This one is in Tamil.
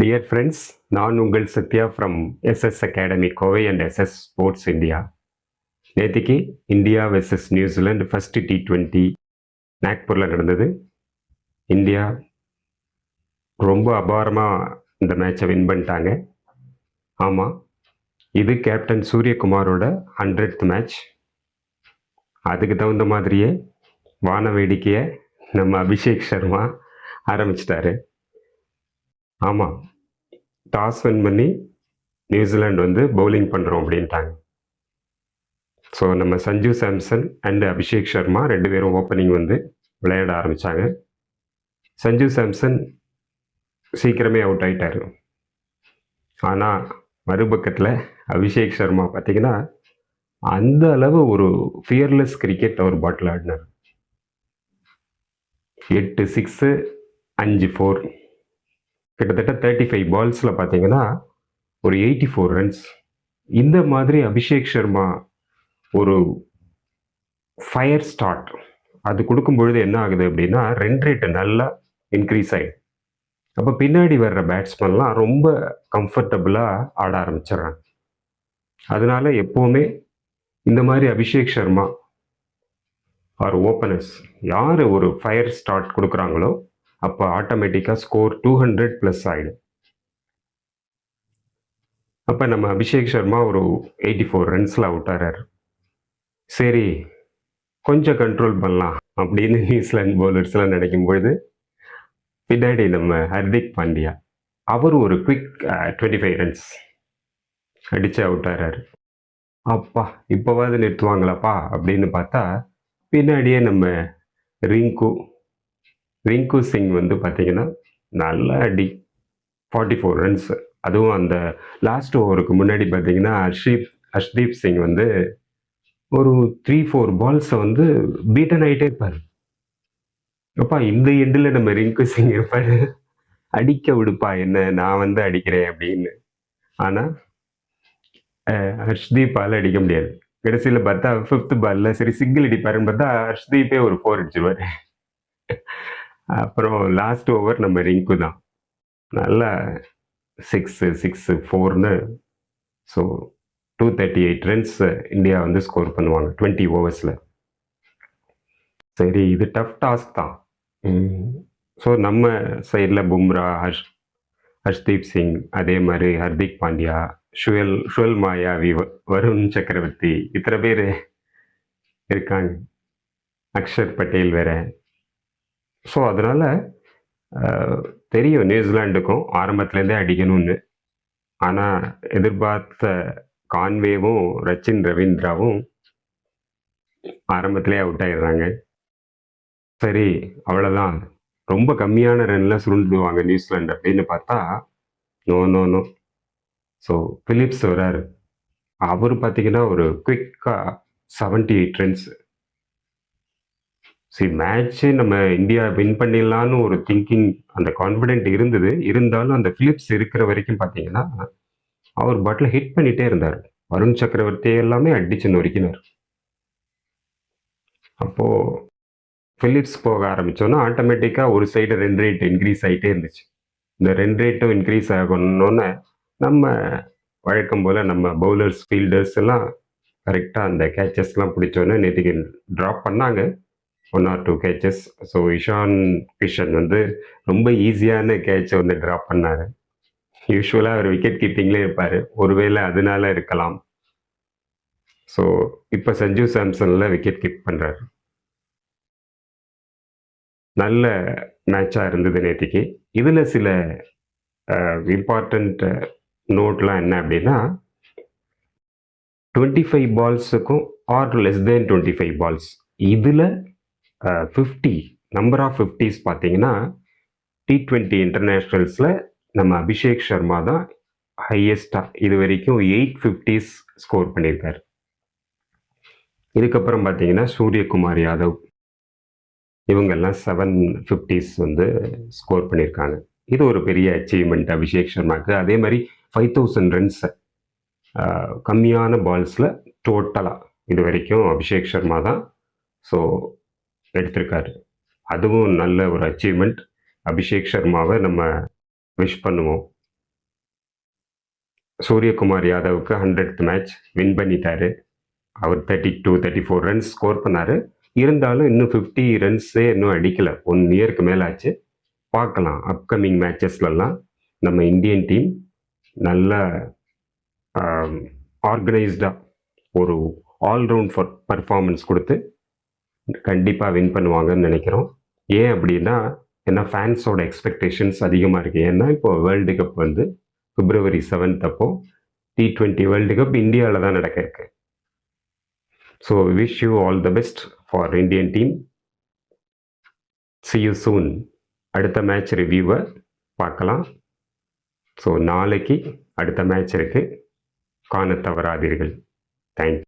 Dear friends, நான் உங்கள் Sathya from SS Academy Kovai and SS sports India. நேத்திக்கு India versus New Zealand first T20 நாக்பூரில் நடந்தது. இந்தியா ரொம்ப அபாரமாக இந்த மேட்சை வின் பண்ணிட்டாங்க. ஆமாம், இது கேப்டன் சூரியகுமாரோட 100th மேட்ச். அதுக்கு தகுந்த மாதிரியே வான வேடிக்கையை நம்ம அபிஷேக் சர்மா ஆரம்பிச்சிட்டாரு. ஆமாம், டாஸ் வின் பண்ணி நியூசிலாந்து பவுலிங் பண்ணுறோம் அப்படின்ட்டாங்க. ஸோ நம்ம சஞ்சு சாம்சன் அண்ட் அபிஷேக் சர்மா 2 பேரும் ஓப்பனிங் விளையாட ஆரம்பித்தாங்க. சஞ்சு சாம்சன் சீக்கிரமே அவுட் ஆகிட்டார். ஆனால் மறுபக்கத்தில் அபிஷேக் சர்மா பார்த்தீங்கன்னா அந்த அளவு ஒரு ஃபியர்லெஸ் கிரிக்கெட் அவர் பாட்டில் ஆடினார். 8 6 5 4, கிட்டத்தட்ட 35 பால்ஸில் பார்த்தீங்கன்னா ஒரு 84 ரன்ஸ். இந்த மாதிரி அபிஷேக் சர்மா ஒரு ஃபயர் ஸ்டார்ட் அது கொடுக்கும் பொழுது என்ன ஆகுது அப்படின்னா ரன் ரேட்டு நல்லா இன்க்ரீஸ் ஆகிடும். அப்போ பின்னாடி வர்ற பேட்ஸ்மேன்லாம் ரொம்ப கம்ஃபர்டபுளாக ஆட ஆரம்பிச்சிடுறாங்க. அதனால எப்போவுமே இந்த மாதிரி அபிஷேக் சர்மா ஆர் ஓப்பனர்ஸ் யார் ஒரு ஃபயர் ஸ்டார்ட் கொடுக்குறாங்களோ அப்போ ஆட்டோமேட்டிக்காக ஸ்கோர் 200+ ஆகிடும். அப்போ நம்ம அபிஷேக் சர்மா ஒரு 84 ரன்ஸில் அவுட் ஆகிறார். சரி, கொஞ்சம் கண்ட்ரோல் பண்ணலாம் அப்படின்னு நியூசிலாந்து பவுலர்ஸ்லாம் நினைக்கும் பொழுது பின்னாடி நம்ம ஹர்திக் பாண்டியா அவர் ஒரு குவிக் 25 ரன்ஸ் அடித்து அவுட் ஆகிறாரு. அப்பா இப்போவாது நிறுத்துவாங்களாப்பா அப்படின்னு பார்த்தா பின்னாடியே நம்ம ரிங்கு சிங் பார்த்தீங்கன்னா நல்ல அடி 44 ரன்ஸ். அதுவும் அந்த லாஸ்ட் ஓவருக்கு முன்னாடி பார்த்தீங்கன்னா ஹர்ஷ்தீப் சிங் ஒரு 3-4 பால்ஸை பீட்டன் ஆகிட்டே இருப்பார். அப்பா இந்த எண்டில் நம்ம ரிங்கு சிங் இருப்பார், அடிக்க விடுப்பா என்ன, நான் அடிக்கிறேன் அப்படின்னு. ஆனால் ஹர்ஷ்தீப்பால் அடிக்க முடியாது. கடைசியில் பார்த்தா 5th பாலில் சரி சிங்கிள் அடிப்பாருன்னு பார்த்தா ஹர்ஷ்தீப்பே ஒரு 4 அடிச்சிருவார். அப்புறம் லாஸ்ட் ஓவர் நம்ம ரிங்கு தான் நல்லா 6-4ன்னு. ஸோ 238 ரன்ஸ் இந்தியா ஸ்கோர் பண்ணுவாங்க 20 ஓவர்ஸில். சரி, இது டஃப் டாஸ்க் தான். ஸோ நம்ம சைடில் பும்ரா, ஹர்ஷ்தீப் சிங், அதே மாதிரி ஹர்திக் பாண்டியா, ஷுவல் மாயாவி, வருண் சக்கரவர்த்தி, இத்தனை பேர் இருக்காங்க, அக்ஷர் பட்டேல் வேற. ஸோ அதனால் தெரியும் நியூசிலாண்டுக்கும் ஆரம்பத்துலேருந்தே அடிக்கணும்னு. ஆனால் எதிர்பார்த்த கான்வேவும் ரச்சின் ரவீந்திராவும் ஆரம்பத்திலே அவுட் ஆகிடுறாங்க. சரி, அவ்வளோதான், ரொம்ப கம்மியான ரன்னில் சுருண்டுடுவாங்க நியூசிலாண்டு அப்படின்னு பார்த்தா நோ. ஸோ பிலிப்ஸ் வராரு. அவர் பார்த்தீங்கன்னா ஒரு குவிக்காக 78 ரன்ஸ். சரி, மேட்ச்சு நம்ம இந்தியா வின் பண்ணிடலான்னு ஒரு திங்கிங், அந்த கான்ஃபிடென்ட் இருந்தது. இருந்தாலும் அந்த பிலிப்ஸ் இருக்கிற வரைக்கும் பார்த்தீங்கன்னா அவர் பாட்டில் ஹிட் பண்ணிகிட்டே இருந்தார். வருண் சக்கரவர்த்தி எல்லாமே அடிச்சு நொறுக்கினார். அப்போது பிலிப்ஸ் போக ஆரம்பித்தோன்னா ஆட்டோமேட்டிக்காக ஒரு சைடு ரன் ரேட் இன்க்ரீஸ் ஆகிட்டே இருந்துச்சு. இந்த ரன் ரேட்டும் இன்க்ரீஸ் ஆகணுன்னே நம்ம வழக்கம் போல் நம்ம பவுலர்ஸ், ஃபீல்டர்ஸ் எல்லாம் கரெக்டாக அந்த கேச்சஸ்லாம் பிடிச்சோன்னே நேற்றுக்கு ட்ராப் பண்ணாங்க 1 or 2 catches. So Ishan Kishan ரொம்ப ஈஸியான கேட்சை ட்ராப் பண்ணார். யூஸ்வலாக அவர் விக்கெட் கீப்பிங்லேயே இருப்பார், ஒருவேளை அதனால இருக்கலாம். ஸோ இப்போ சஞ்சு சாம்சனில் விக்கெட் கீப் பண்ணுறாரு. நல்ல மேட்சாக இருந்தது நேற்றுக்கு. இதில் சில இம்பார்ட்டண்ட் நோட்லாம் என்ன அப்படின்னா 25 பால்ஸுக்கும் ஆர் லெஸ் தேன் 25 பால்ஸ் இதில் 50 நம்பர் ஆஃப் 50s பார்த்தீங்கன்னா T20 இன்டர்நேஷ்னல்ஸில் நம்ம அபிஷேக் சர்மா தான் ஹையஸ்டாக இது வரைக்கும் 8 50s ஸ்கோர் பண்ணியிருக்காரு. இதுக்கப்புறம் பார்த்தீங்கன்னா சூரியகுமார் யாதவ் இவங்கெல்லாம் 7 50s ஸ்கோர் பண்ணியிருக்காங்க. இது ஒரு பெரிய அச்சீவ்மெண்ட் அபிஷேக் சர்மாவுக்கு. அதே மாதிரி 5000 ரன்ஸ் கம்மியான பால்ஸில் டோட்டலாக இது வரைக்கும் அபிஷேக் சர்மா தான் ஸோ எடுத்திருக்காரு. அதுவும் நல்ல ஒரு அச்சீவ்மெண்ட். அபிஷேக் சர்மாவை நம்ம விஷ் பண்ணுவோம். சூரியகுமார் யாதவுக்கு 100th மேட்ச் வின் பண்ணிட்டாரு. அவர் 32-34 ரன்ஸ் ஸ்கோர் பண்ணார். இருந்தாலும் இன்னும் 50 ரன்ஸே இன்னும் அடிக்கலை. 1 இயருக்கு மேலே ஆச்சு. பார்க்கலாம் அப்கமிங் மேட்சஸ்லலாம் நம்ம இந்தியன் டீம் நல்ல ஆர்கனைஸ்டாக ஒரு ஆல்ரவுண்ட் பர்ஃபார்மன்ஸ் கொடுத்து கண்டிப்பாக வின் பண்ணுவாங்கன்னு நினைக்கிறோம். ஏன் அப்படின்னா, ஏன்னா ஃபேன்ஸோட எக்ஸ்பெக்டேஷன்ஸ் அதிகமாக இருக்குது. ஏன்னா இப்போ வேர்ல்டு கப் வந்து February 7th அப்போ T20 வேர்ல்டு கப் இந்தியாவில் தான் நடக்க இருக்கு. So wish you all the best for Indian team. see you soon. அடுத்த மேட்ச் ரிவ்யூவை பார்க்கலாம். ஸோ நாளைக்கு அடுத்த மேட்ச் இருக்குது, காண தவறாதீர்கள். தேங்க்யூ.